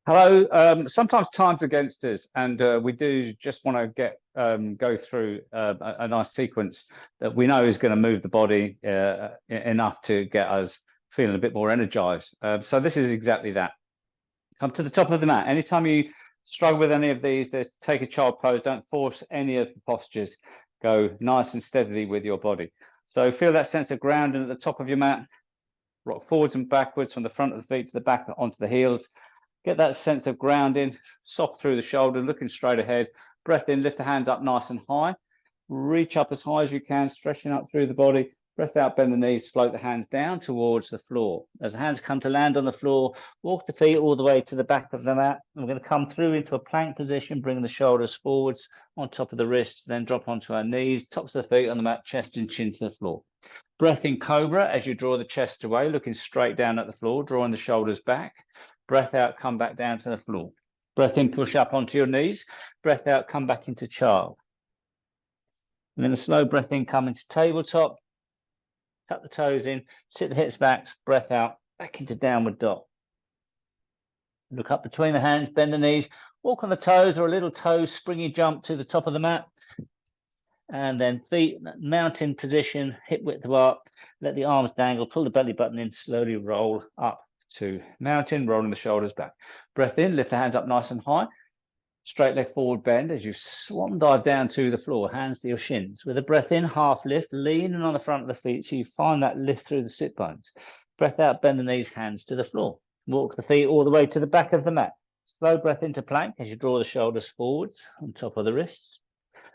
Hello. Sometimes time's against us, and we do just want to go through a nice sequence that we know is going to move the body enough to get us feeling a bit more energized. So this is exactly that. Come to the top of the mat. Anytime you struggle with any of these, take a child pose. Don't force any of the postures. Go nice and steadily with your body. So feel that sense of grounding at the top of your mat. Rock forwards and backwards from the front of the feet to the back onto the heels. Get that sense of grounding, soft through the shoulder, looking straight ahead. Breath in, lift the hands up nice and high. Reach up as high as you can, stretching up through the body. Breath out, bend the knees, float the hands down towards the floor. As the hands come to land on the floor, walk the feet all the way to the back of the mat. We're going to come through into a plank position, bring the shoulders forwards on top of the wrists, then drop onto our knees, tops of the feet on the mat, chest and chin to the floor. Breath in cobra as you draw the chest away, looking straight down at the floor, drawing the shoulders back. Breath out, come back down to the floor. Breath in, push up onto your knees. Breath out, come back into child. And then a slow breath in, come into tabletop. Tuck the toes in, sit the hips back, breath out, back into downward dog. Look up between the hands, bend the knees, walk on the toes or a little toe springy jump to the top of the mat. And then feet, mountain position, hip width apart. Let the arms dangle, pull the belly button in, slowly roll up to mountain, rolling the shoulders back. Breath in, lift the hands up nice and high. Straight leg forward bend as you swan dive down to the floor, hands to your shins. With a breath in, half lift, leaning on the front of the feet so you find that lift through the sit bones. Breath out, bend the knees, hands to the floor. Walk the feet all the way to the back of the mat. Slow breath into plank as you draw the shoulders forwards on top of the wrists.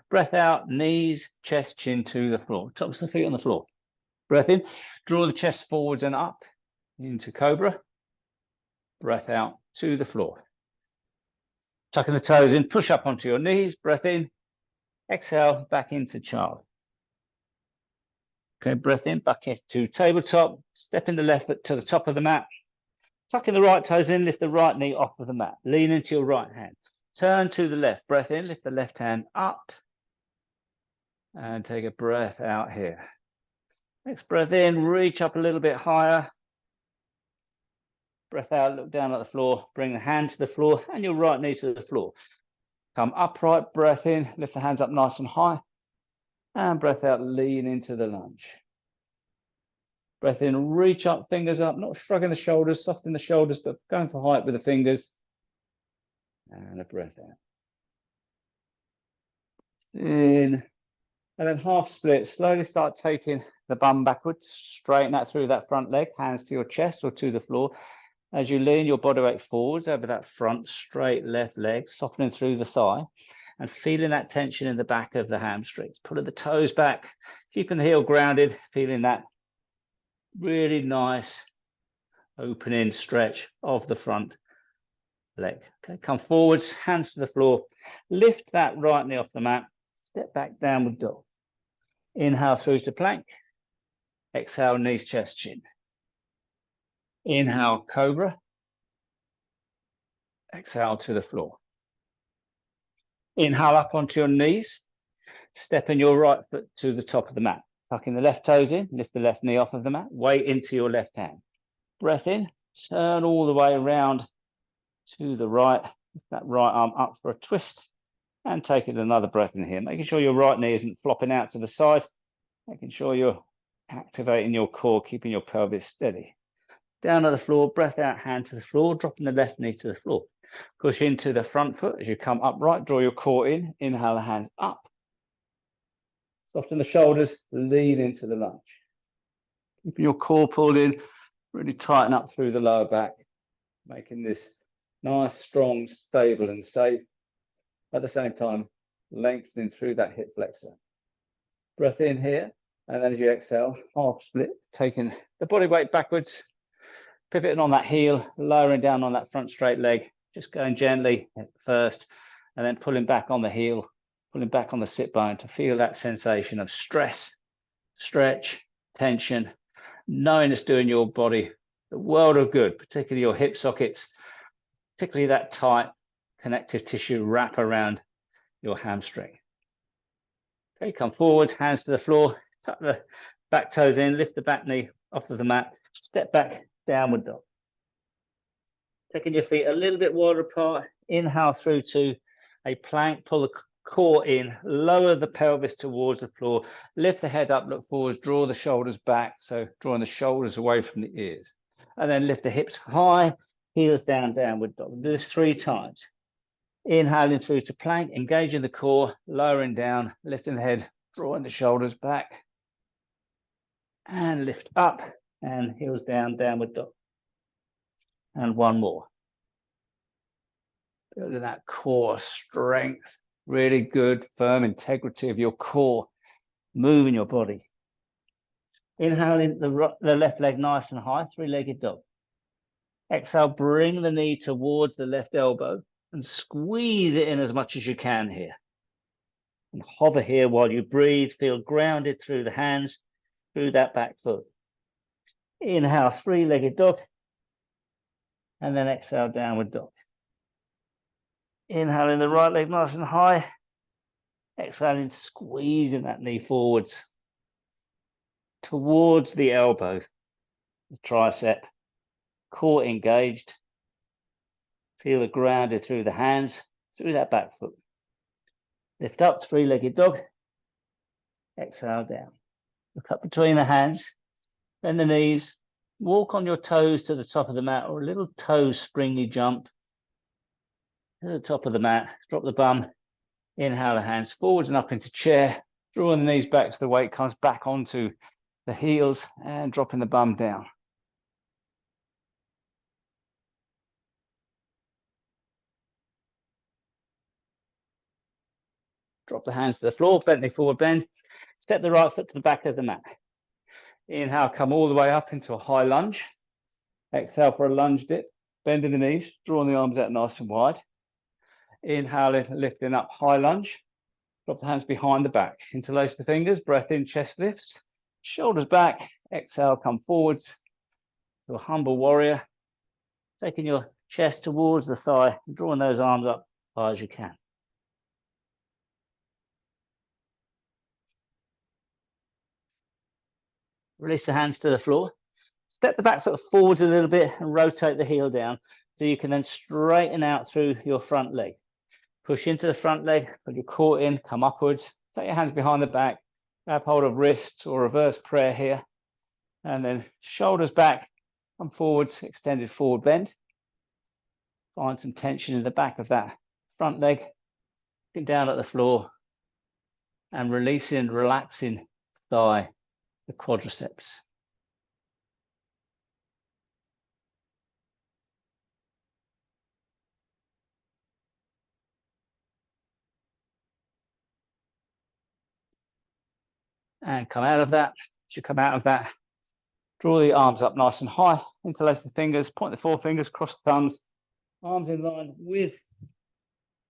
Breath out, knees, chest, chin to the floor. Tops of the feet on the floor. Breath in, draw the chest forwards and up into cobra. Breath out to the floor. Tucking the toes in, push up onto your knees. Breath in, exhale, back into child. Okay, breath in, back into tabletop. Step in the left foot to the top of the mat. Tucking the right toes in, lift the right knee off of the mat. Lean into your right hand. Turn to the left. Breath in, lift the left hand up. And take a breath out here. Next breath in, reach up a little bit higher. Breath out, look down at the floor. Bring the hand to the floor and your right knee to the floor. Come upright, breath in, lift the hands up nice and high. And breath out, lean into the lunge. Breath in, reach up, fingers up, not shrugging the shoulders, soften the shoulders, but going for height with the fingers. And a breath out. In. And then half split, slowly start taking the bum backwards, straighten that through that front leg, hands to your chest or to the floor. As you lean your body weight forwards over that front straight left leg, softening through the thigh and feeling that tension in the back of the hamstrings. Pulling the toes back, keeping the heel grounded, feeling that really nice opening stretch of the front leg. Okay, come forwards, hands to the floor, lift that right knee off the mat, step back, downward dog. Inhale through to plank. Exhale, knees, chest, chin. Inhale, cobra. Exhale to the floor. Inhale up onto your knees. Stepping your right foot to the top of the mat. Tucking the left toes in, lift the left knee off of the mat. Weight into your left hand. Breath in, turn all the way around to the right. Lift that right arm up for a twist. And taking another breath in here, making sure your right knee isn't flopping out to the side, making sure you're activating your core, keeping your pelvis steady. Down to the floor, breath out, hand to the floor, dropping the left knee to the floor. Push into the front foot as you come upright, draw your core in, inhale the hands up. Soften the shoulders, lean into the lunge. Keeping your core pulled in, really tighten up through the lower back, making this nice, strong, stable and safe. At the same time, lengthening through that hip flexor. Breath in here, and then as you exhale, half split, taking the body weight backwards, pivoting on that heel, lowering down on that front straight leg, just going gently at first, and then pulling back on the heel, pulling back on the sit bone to feel that sensation of stress, stretch, tension, knowing it's doing your body the world of good, particularly your hip sockets, particularly that tight connective tissue wrap around your hamstring. Okay, come forwards, hands to the floor, tuck the back toes in, lift the back knee off of the mat, step back, downward dog. Taking your feet a little bit wider apart. Inhale through to a plank. Pull the core in. Lower the pelvis towards the floor. Lift the head up, look forwards. Draw the shoulders back. So drawing the shoulders away from the ears. And then lift the hips high. Heels down, downward dog. Do this 3 times. Inhaling through to plank. Engaging the core. Lowering down. Lifting the head. Drawing the shoulders back. And lift up. And heels down, downward dog. And one more. Building that core strength, really good, firm integrity of your core, moving your body. Inhaling the left leg nice and high, 3-legged dog. Exhale, bring the knee towards the left elbow and squeeze it in as much as you can here. And hover here while you breathe, feel grounded through the hands, through that back foot. Inhale, 3-legged dog, and then exhale, downward dog. Inhaling the right leg nice and high. Exhaling, squeezing that knee forwards towards the elbow, the tricep, core engaged. Feel it grounded through the hands, through that back foot. Lift up, 3-legged dog. Exhale down. Look up between the hands, bend the knees, walk on your toes to the top of the mat or a little toe springy jump to the top of the mat. Drop the bum. Inhale the hands forwards and up into chair. Drawing the knees back so the weight comes back onto the heels and dropping the bum down. Drop the hands to the floor, bend knee forward bend. Step the right foot to the back of the mat. Inhale, come all the way up into a high lunge. Exhale for a lunge dip. Bending the knees, drawing the arms out nice and wide. Inhaling, lifting up, high lunge. Drop the hands behind the back. Interlace the fingers, breath in, chest lifts. Shoulders back. Exhale, come forwards to a humble warrior. Taking your chest towards the thigh, drawing those arms up as high as you can. Release the hands to the floor. Step the back foot forwards a little bit and rotate the heel down so you can then straighten out through your front leg. Push into the front leg, put your core in, come upwards. Take your hands behind the back, grab hold of wrists or reverse prayer here. And then shoulders back, come forwards, extended forward bend. Find some tension in the back of that front leg. Looking down at the floor and releasing, relaxing thigh, the quadriceps. And come out of that. As you come out of that, draw the arms up nice and high, interlace the fingers, point the forefingers, cross the thumbs, arms in line with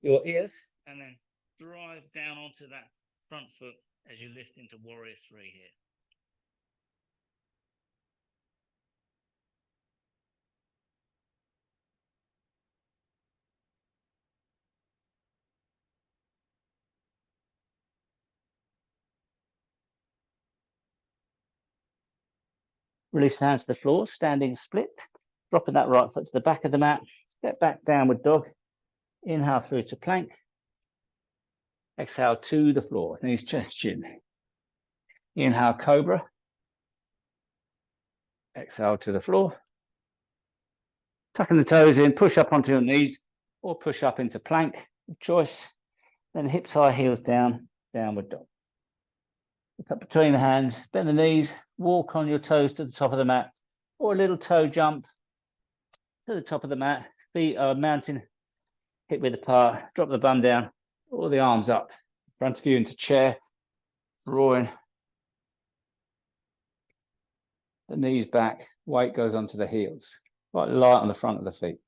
your ears, and then drive down onto that front foot as you lift into Warrior 3 here. Release the hands to the floor, standing split, dropping that right foot to the back of the mat, step back, downward dog, inhale through to plank, exhale to the floor, knees, chest, chin. Inhale, cobra, exhale to the floor, tucking the toes in, push up onto your knees, or push up into plank, of choice, then hips high, heels down, downward dog. Look up between the hands, bend the knees, walk on your toes to the top of the mat, or a little toe jump to the top of the mat. Feet are mounting hip width apart, drop the bum down, or the arms up, front of you into chair, drawing the knees back, weight goes onto the heels, quite light on the front of the feet.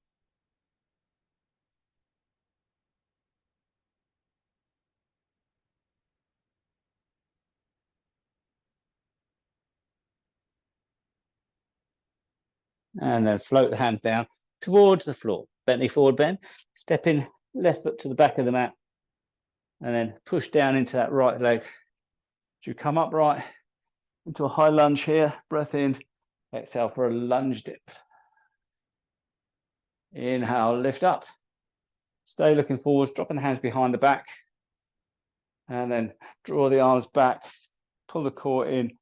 And then float the hands down towards the floor. Bent knee forward bend. Step in, left foot to the back of the mat. And then push down into that right leg. As you come upright into a high lunge here, breath in, exhale for a lunge dip. Inhale, lift up. Stay looking forwards, dropping the hands behind the back. And then draw the arms back, pull the core in,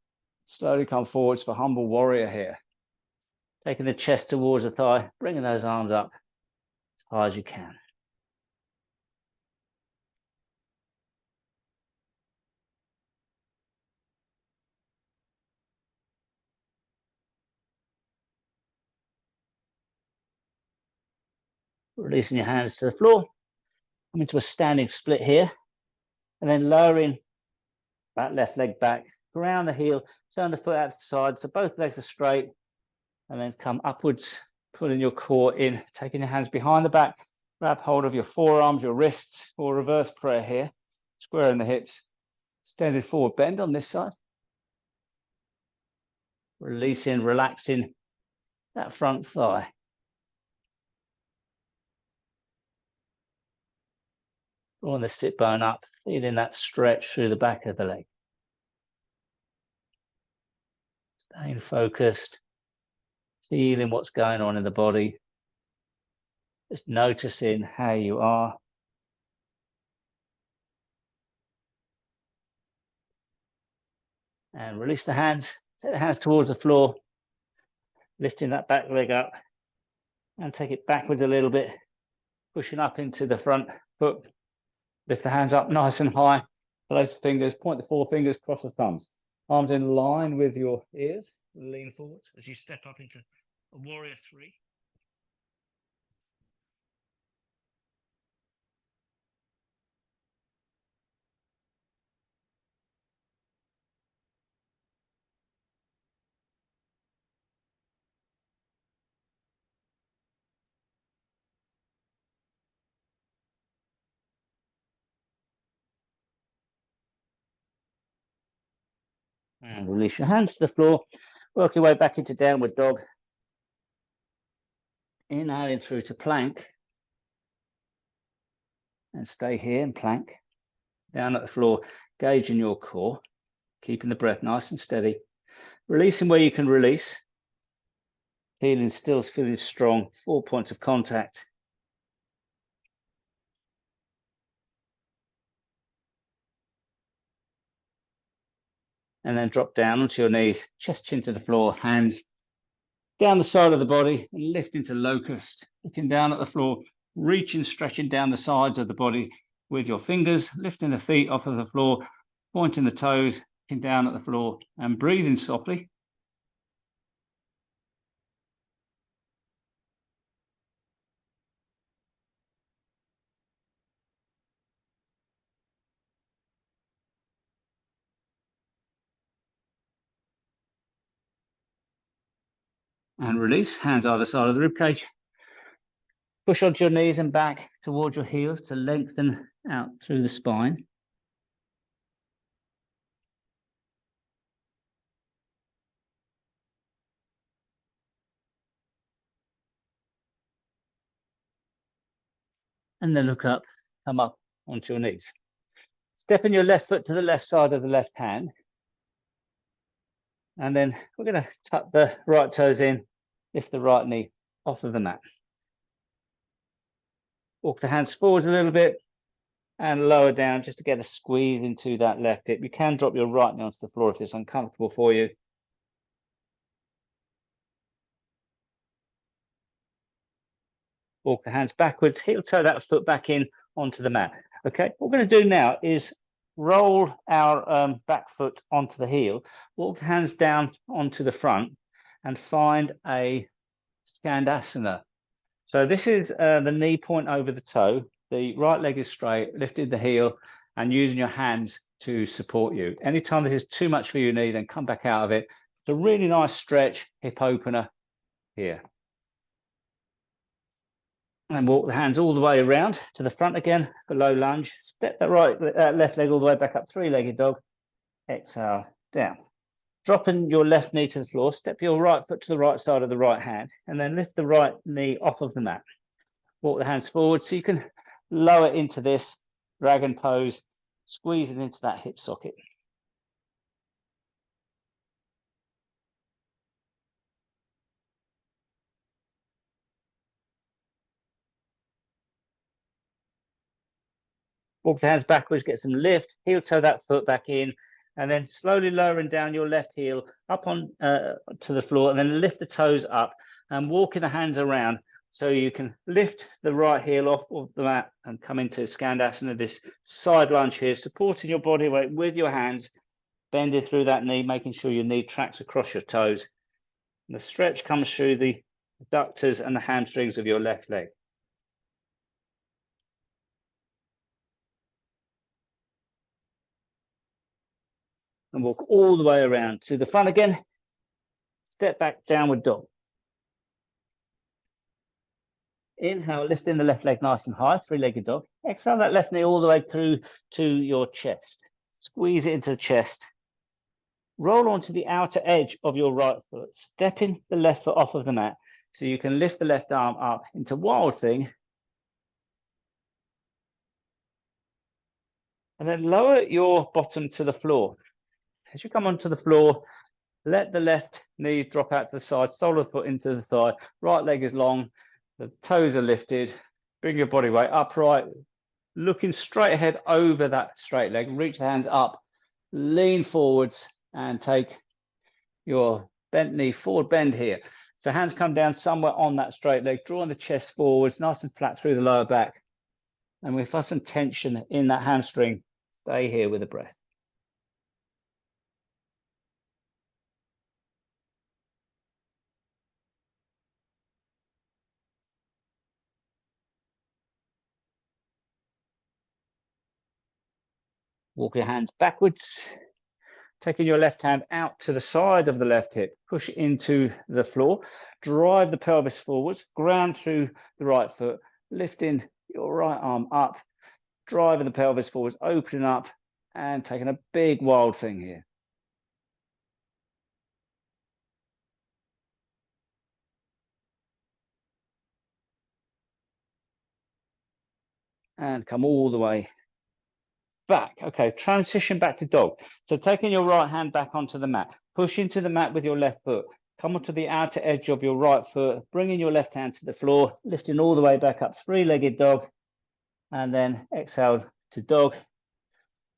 slowly come forwards for humble warrior here. Taking the chest towards the thigh, bringing those arms up as high as you can. Releasing your hands to the floor. Come into a standing split here. And then lowering that left leg back, ground the heel, turn the foot out to the side so both legs are straight. And then come upwards, pulling your core in, taking your hands behind the back, grab hold of your forearms, your wrists, or reverse prayer here. Squaring the hips, extended forward bend on this side. Releasing, relaxing that front thigh. Drawing the sit bone up, feeling that stretch through the back of the leg. Staying focused, feeling what's going on in the body. Just noticing how you are. And release the hands, take the hands towards the floor, lifting that back leg up and take it backwards a little bit, pushing up into the front foot. Lift the hands up nice and high, place the fingers, point the forefingers, cross the thumbs. Arms in line with your ears, lean forwards as you step up into a warrior three. And release your hands to the floor. Work your way back into downward dog. Inhaling through to plank. And stay here in plank. Down at the floor, gauging your core. Keeping the breath nice and steady. Releasing where you can release. Feeling still, feeling strong. 4 points of contact. And then drop down onto your knees, chest chin to the floor, hands down the side of the body, and lift into locust, looking down at the floor, reaching, stretching down the sides of the body with your fingers, lifting the feet off of the floor, pointing the toes, looking down at the floor, and breathing softly. And release, hands either side of the ribcage. Push onto your knees and back towards your heels to lengthen out through the spine. And then look up, come up onto your knees. Stepping your left foot to the left side of the left hand. And then we're going to tuck the right toes in, lift the right knee off of the mat. Walk the hands forwards a little bit and lower down just to get a squeeze into that left hip. You can drop your right knee onto the floor if it's uncomfortable for you. Walk the hands backwards, heel toe that foot back in onto the mat. Okay, what we're going to do now is roll our back foot onto the heel, walk the hands down onto the front and find a Skandasana. So this is the knee point over the toe. The right leg is straight, lifted the heel and using your hands to support you. Anytime this is too much for your knee, then come back out of it. It's a really nice stretch, hip opener here. And walk the hands all the way around to the front again, below lunge. Step that left leg all the way back up, three-legged dog. Exhale, down. Dropping your left knee to the floor, step your right foot to the right side of the right hand, and then lift the right knee off of the mat. Walk the hands forward so you can lower into this dragon pose, squeezing into that hip socket. Walk the hands backwards, get some lift, heel toe that foot back in, and then slowly lowering down your left heel up on to the floor, and then lift the toes up and walking the hands around so you can lift the right heel off of the mat and come into Skandasana, this side lunge here, supporting your body weight with your hands, bending through that knee, making sure your knee tracks across your toes. And the stretch comes through the adductors and the hamstrings of your left leg. And walk all the way around to the front again. Step back, downward dog. Inhale, lifting the left leg nice and high, three-legged dog. Exhale that left knee all the way through to your chest. Squeeze it into the chest. Roll onto the outer edge of your right foot, stepping the left foot off of the mat so you can lift the left arm up into Wild Thing. And then lower your bottom to the floor. As you come onto the floor, let the left knee drop out to the side, sole of the foot into the thigh, right leg is long, the toes are lifted, bring your body weight upright, looking straight ahead over that straight leg, reach the hands up, lean forwards and take your bent knee forward bend here. So hands come down somewhere on that straight leg, drawing the chest forwards, nice and flat through the lower back. And we feel some tension in that hamstring. Stay here with the breath. Walk your hands backwards, taking your left hand out to the side of the left hip, push into the floor, drive the pelvis forwards, ground through the right foot, lifting your right arm up, driving the pelvis forwards, opening up and taking a big Wild Thing here. And come all the way back. Okay, transition back to dog. So taking your right hand back onto the mat, push into the mat with your left foot, come onto the outer edge of your right foot, bringing your left hand to the floor, lifting all the way back up, three-legged dog, and then exhale to dog.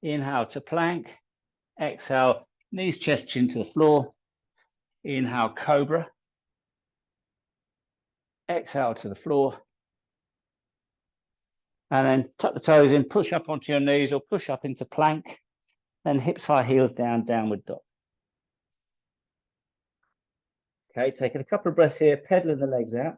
Inhale to plank, exhale, knees, chest, chin to the floor. Inhale, cobra. Exhale to the floor. And then tuck the toes in, push up onto your knees or push up into plank. Then hips high, heels down, downward dog. Okay, taking a couple of breaths here, pedaling the legs out.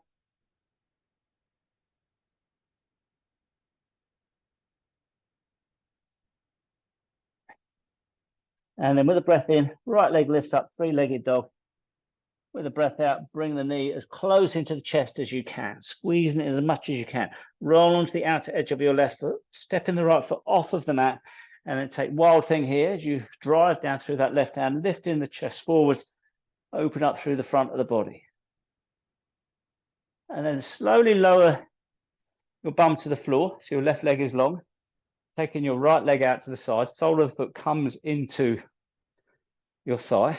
And then with a breath in, right leg lifts up, three-legged dog. With a breath out, bring the knee as close into the chest as you can, squeezing it as much as you can. Roll onto the outer edge of your left foot, stepping the right foot off of the mat, and then take Wild Thing here as you drive down through that left hand, lifting the chest forwards, open up through the front of the body. And then slowly lower your bum to the floor, so your left leg is long, taking your right leg out to the side, sole of the foot comes into your thigh,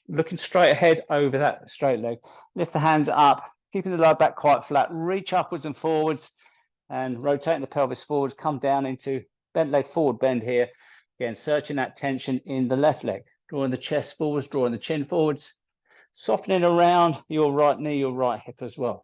looking straight ahead over that straight leg. Lift the hands up, keeping the lower back quite flat, reach upwards and forwards and rotating the pelvis forwards, come down into bent leg forward bend here. Again, searching that tension in the left leg, drawing the chest forwards, drawing the chin forwards, softening around your right knee, your right hip as well.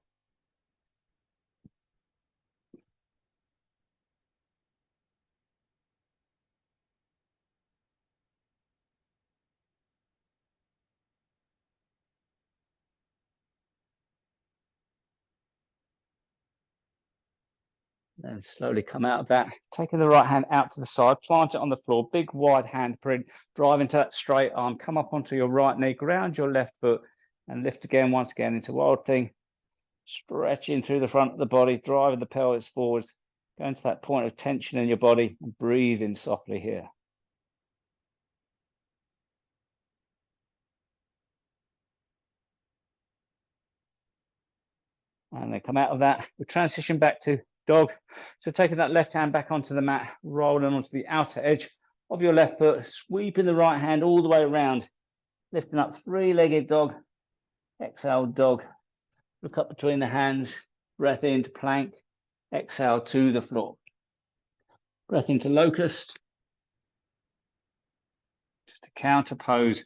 Then slowly come out of that, taking the right hand out to the side, plant it on the floor, big wide handprint, drive into that straight arm, come up onto your right knee, ground your left foot, and lift again, once again, into Wild Thing, stretching through the front of the body, driving the pelvis forwards, going to that point of tension in your body, and breathing softly here. And then come out of that, we transition back to dog. So taking that left hand back onto the mat, rolling onto the outer edge of your left foot, sweeping the right hand all the way around, lifting up, three-legged dog, exhale dog, look up between the hands, breath into plank, exhale to the floor. Breath into locust. Just to counter pose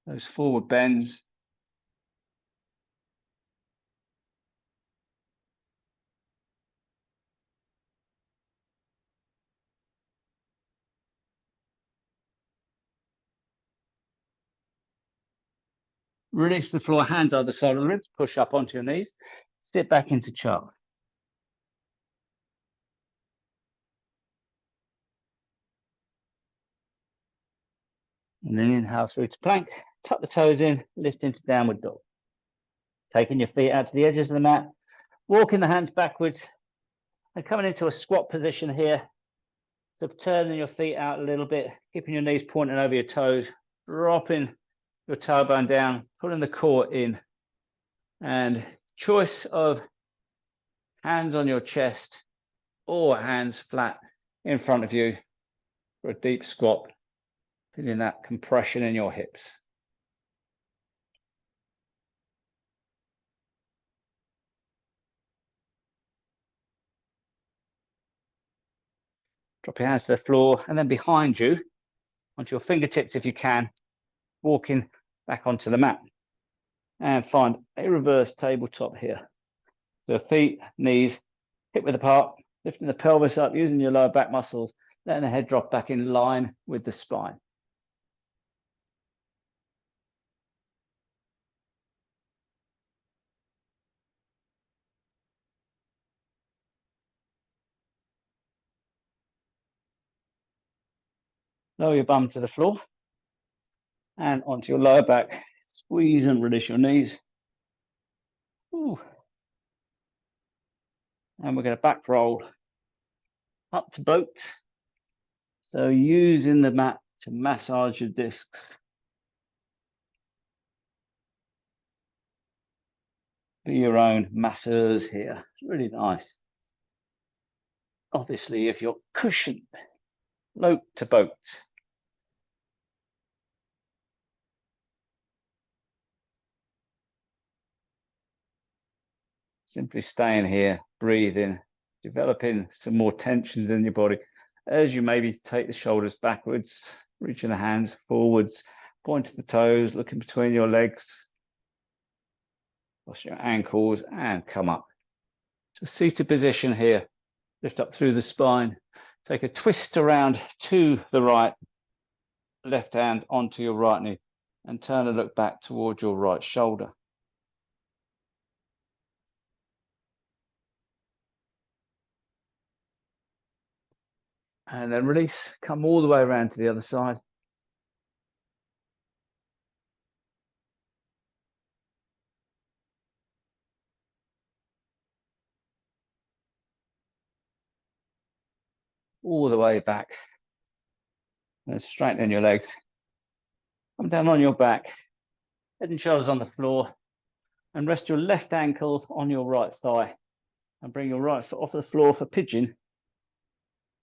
those forward bends. Release the floor, hands either side of the ribs, push up onto your knees, sit back into chart. And then inhale through to plank, tuck the toes in, lift into downward dog. Taking your feet out to the edges of the mat, walking the hands backwards and coming into a squat position here. So turning your feet out a little bit, keeping your knees pointing over your toes, dropping your tailbone down, pulling the core in, and choice of hands on your chest or hands flat in front of you for a deep squat, feeling that compression in your hips. Drop your hands to the floor and then behind you, onto your fingertips if you can, walking back onto the mat. And find a reverse tabletop here. So feet, knees, hip width apart, lifting the pelvis up, using your lower back muscles, letting the head drop back in line with the spine. Lower your bum to the floor and onto your lower back. Squeeze and release your knees. Ooh. And we're going to back roll up to boat. So using the mat to massage your discs. Be your own masseurs here. It's really nice. Obviously, if you're cushioned, float to boat. Simply staying here, breathing, developing some more tensions in your body as you maybe take the shoulders backwards, reaching the hands forwards, point to the toes, looking between your legs, cross your ankles and come up. So seated position here, lift up through the spine, take a twist around to the right, left hand onto your right knee and turn and look back towards your right shoulder. And then release, come all the way around to the other side. All the way back. And straighten your legs. Come down on your back, head and shoulders on the floor, and rest your left ankle on your right thigh. And bring your right foot off the floor for pigeon.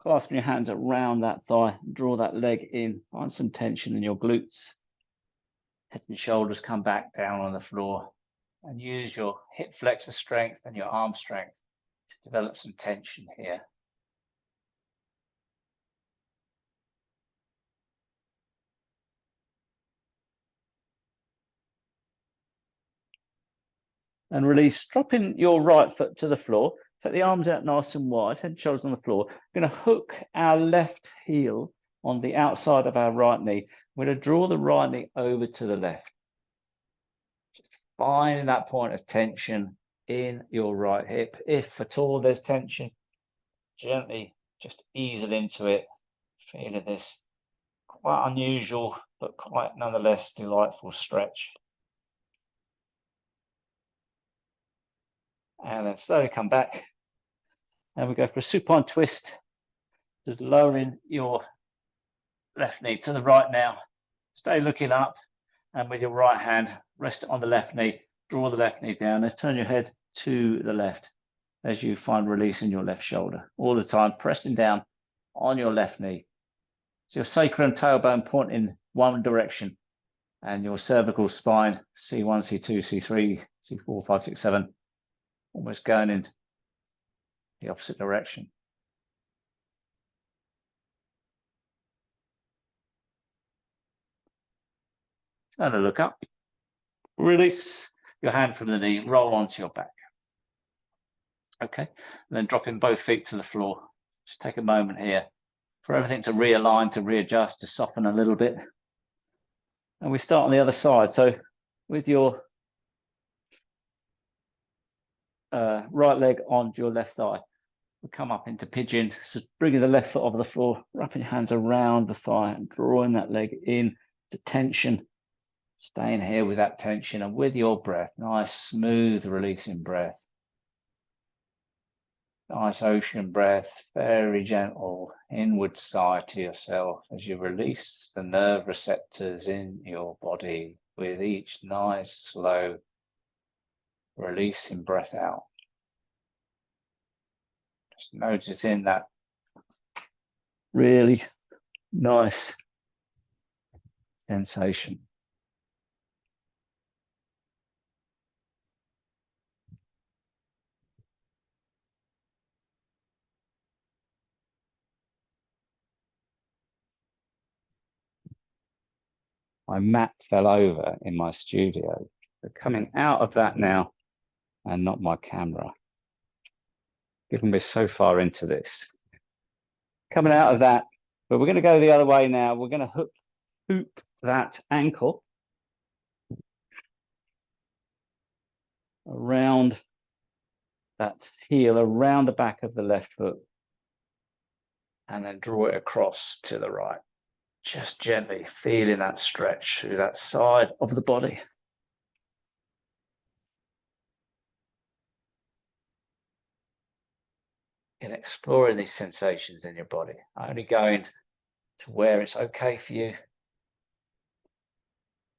Clasping your hands around that thigh, draw that leg in, find some tension in your glutes. Head and shoulders come back down on the floor. And use your hip flexor strength and your arm strength to develop some tension here. And release, dropping your right foot to the floor. Take the arms out nice and wide, head and shoulders on the floor. We're going to hook our left heel on the outside of our right knee. We're going to draw the right knee over to the left. Just finding that point of tension in your right hip. If at all there's tension, gently just ease it into it. Feeling this quite unusual, but quite nonetheless delightful stretch. And then slowly come back. And we go for a supine twist. Just lowering your left knee to the right now. Stay looking up. And with your right hand, rest it on the left knee. Draw the left knee down and turn your head to the left as you find release in your left shoulder. All the time, pressing down on your left knee. So your sacrum and tailbone point in one direction. And your cervical spine, C1, C2, C3, C4, 5, 6, 7, almost going in the opposite direction. And a look up. Release your hand from the knee, roll onto your back. Okay, and then dropping both feet to the floor. Just take a moment here for everything to realign, to readjust, to soften a little bit. And we start on the other side. So with your right leg on your left thigh, we'll come up into pigeon. So bringing the left foot over the floor, wrapping your hands around the thigh and drawing that leg in to tension. Staying here with that tension and with your breath, nice, smooth, releasing breath. Nice ocean breath, very gentle, inward sigh to yourself as you release the nerve receptors in your body with each nice, slow, releasing breath out. Just noticing that really nice sensation. My mat fell over in my studio. So coming out of that now, and not my camera. Given we're so far into this. Coming out of that, but we're going to go the other way now. We're going to hoop that ankle around that heel, around the back of the left foot, and then draw it across to the right. Just gently feeling that stretch through that side of the body. In exploring these sensations in your body, only going to where it's okay for you.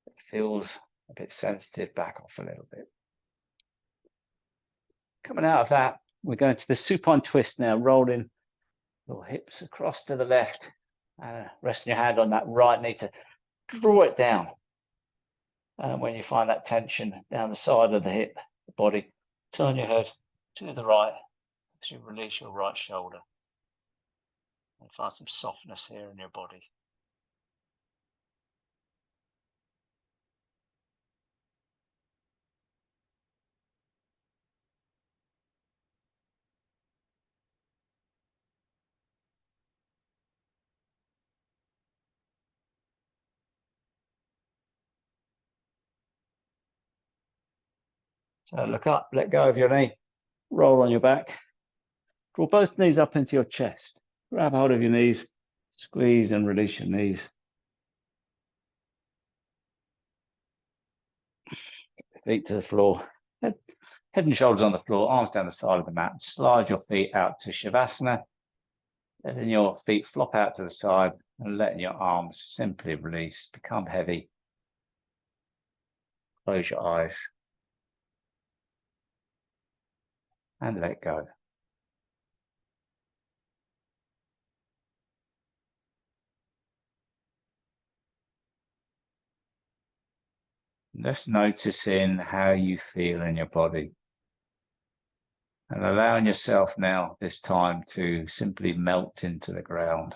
It feels a bit sensitive, back off a little bit. Coming out of that, we're going to the supine twist now, rolling your hips across to the left, and resting your hand on that right knee to draw it down. And when you find that tension down the side of the hip, the body, turn your head to the right as you release your right shoulder. And find some softness here in your body. So look up, let go of your knee, roll on your back, draw both knees up into your chest, grab hold of your knees, squeeze and release your knees. Feet to the floor, head and shoulders on the floor, arms down the side of the mat. Slide your feet out to Shavasana, letting your feet flop out to the side and letting your arms simply release, become heavy. Close your eyes and let go. Just noticing how you feel in your body. And allowing yourself now, this time, to simply melt into the ground.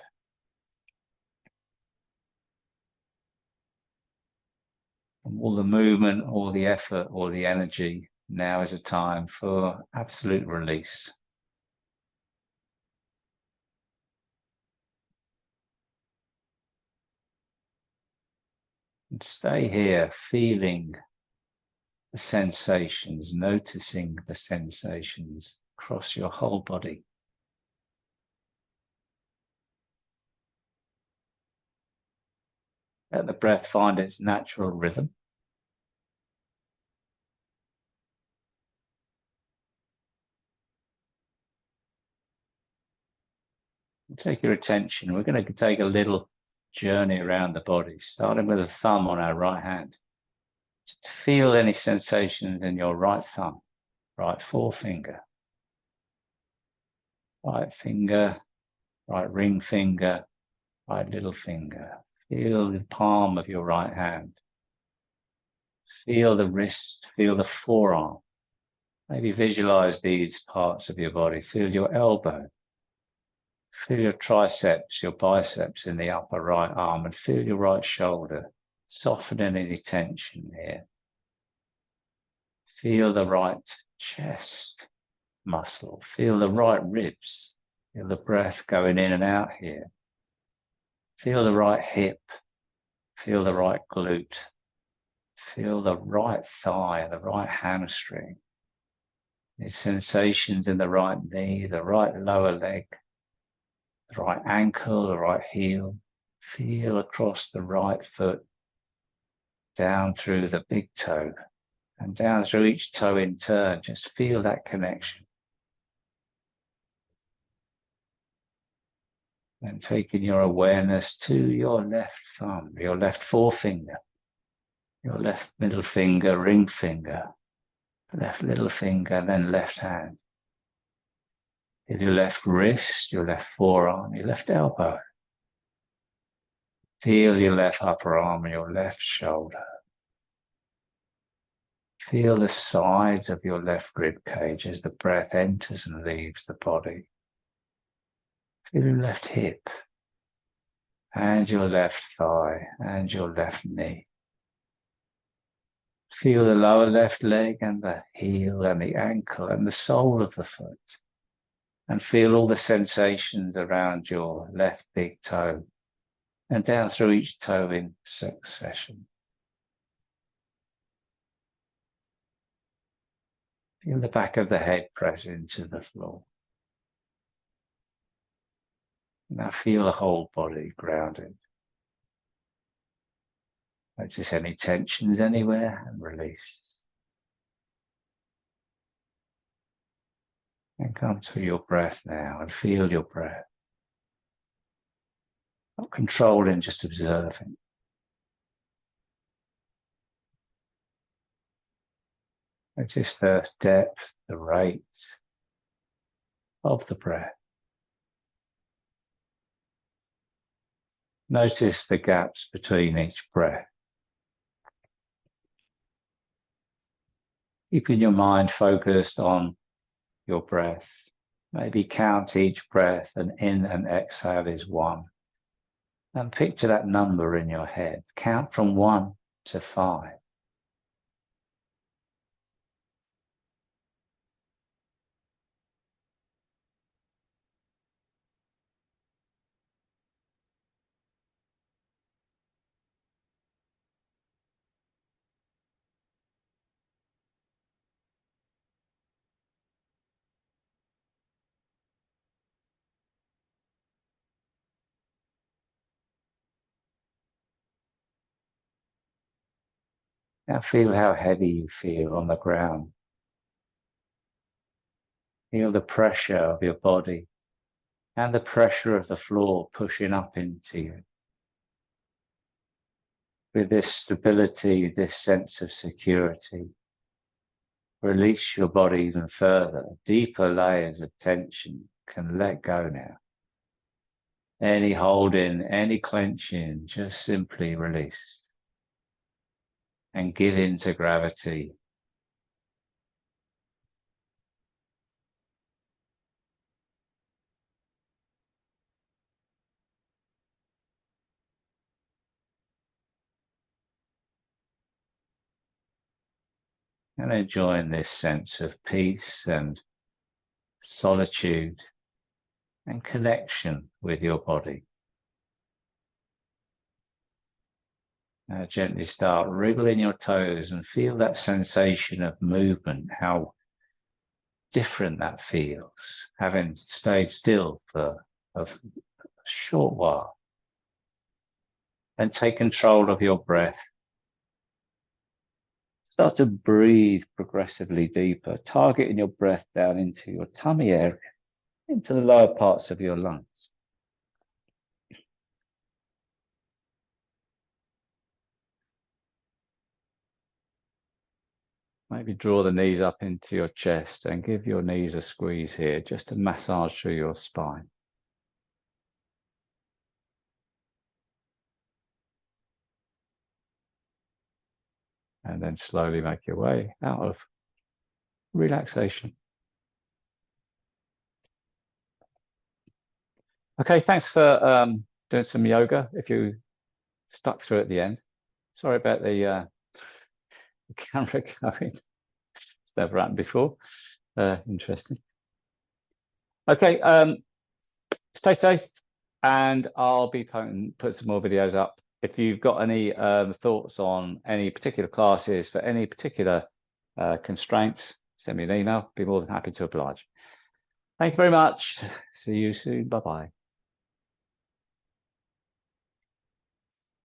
And all the movement, all the effort, all the energy, now is a time for absolute release. And stay here, feeling the sensations, noticing the sensations across your whole body. Let the breath find its natural rhythm. Take your attention. We're going to take a little journey around the body, starting with a thumb on our right hand. Just feel any sensations in your right thumb, right forefinger, right finger, right ring finger, right little finger. Feel the palm of your right hand. Feel the wrist, feel the forearm. Maybe visualize these parts of your body. Feel your elbow. Feel your triceps, your biceps in the upper right arm, and feel your right shoulder. Softening any tension here. Feel the right chest muscle. Feel the right ribs. Feel the breath going in and out here. Feel the right hip. Feel the right glute. Feel the right thigh, the right hamstring. These sensations in the right knee, the right lower leg, the right ankle, the right heel. Feel across the right foot, down through the big toe, and down through each toe in turn. Just feel that connection. And taking your awareness to your left thumb, your left forefinger, your left middle finger, ring finger, left little finger, then left hand. Feel your left wrist, your left forearm, your left elbow. Feel your left upper arm and your left shoulder. Feel the sides of your left rib cage as the breath enters and leaves the body. Feel your left hip and your left thigh and your left knee. Feel the lower left leg and the heel and the ankle and the sole of the foot. And feel all the sensations around your left big toe and down through each toe in succession. Feel the back of the head press into the floor. Now feel the whole body grounded. Notice any tensions anywhere and release. And come to your breath now and feel your breath. Not controlling, just observing. Notice the depth, the rate of the breath. Notice the gaps between each breath. Keeping your mind focused on your breath. Maybe count each breath, and in and exhale is 1. And picture that number in your head. Count from 1 to 5. Now feel how heavy you feel on the ground. Feel the pressure of your body and the pressure of the floor pushing up into you. With this stability, this sense of security, release your body even further. Deeper layers of tension can let go now. Any holding, any clenching, just simply release. And give in to gravity. And enjoying this sense of peace and solitude and connection with your body. Now gently start wriggling your toes and feel that sensation of movement, how different that feels, having stayed still for a short while. And take control of your breath. Start to breathe progressively deeper, targeting your breath down into your tummy area, into the lower parts of your lungs. Maybe draw the knees up into your chest and give your knees a squeeze here, just to massage through your spine. And then slowly make your way out of relaxation. Okay, thanks for doing some yoga if you stuck through at the end. Sorry about the camera going. It's never happened before. Interesting. Okay, stay safe, and I'll be put some more videos up. If you've got any thoughts on any particular classes for any particular constraints, send me an email. Be more than happy to oblige. Thank you very much. See you soon. Bye-bye.